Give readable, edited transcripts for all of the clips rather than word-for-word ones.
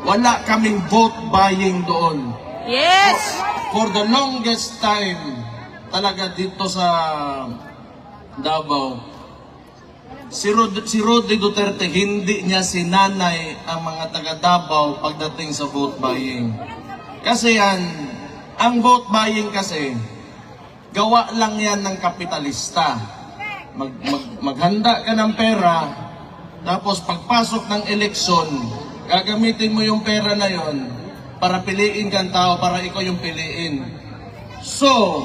wala kaming vote buying doon. Yes! For the longest time, talaga dito sa Davao, si Rodrigo Duterte, hindi niya sinanay ang mga taga Davao pagdating sa vote buying. Kasi yan, ang vote buying kasi, gawa lang yan ng kapitalista. Maghanda ka ng pera, tapos pagpasok ng eleksyon, gagamitin mo yung pera na yon para piliin kang tao, para ikaw yung piliin. So,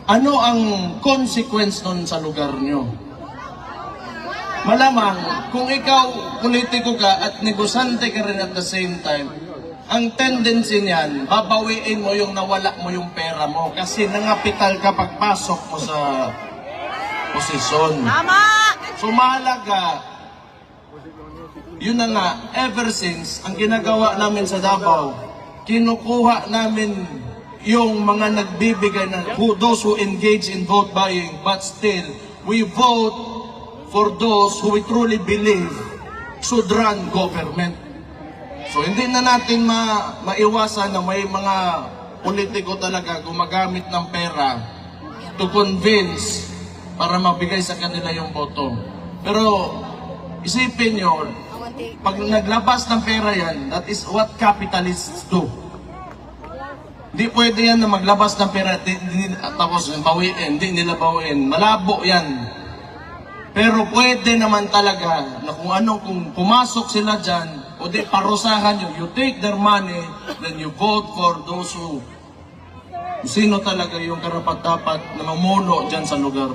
ano ang consequence nun sa lugar nyo? Malamang, kung ikaw politiko ka at negosante ka rin at the same time, ang tendency niyan, babawiin mo yung nawala mo yung pera mo kasi nangapital ka pagpasok mo sa posisyon. Tama! So mahalaga, yun na nga, ever since, ang ginagawa namin sa Davao, kinukuha namin yung mga nagbibigay na those who engage in vote buying, but still, we vote for those who we truly believe should run government. So hindi na natin maiwasan na may mga politiko talaga gumagamit ng pera to convince para mabigay sa kanila yung boto. Pero isipin nyo, pag naglabas ng pera yan, that is what capitalists do. Hindi pwede yan na maglabas ng pera tapos bawiin, hindi nila bawiin. Malabo yan. Pero pwede naman talaga na kung pumasok sila dyan, o di parusahan nyo, you take their money, then you vote for those who, sino talaga yung karapat-dapat na mamuno dyan sa lugar.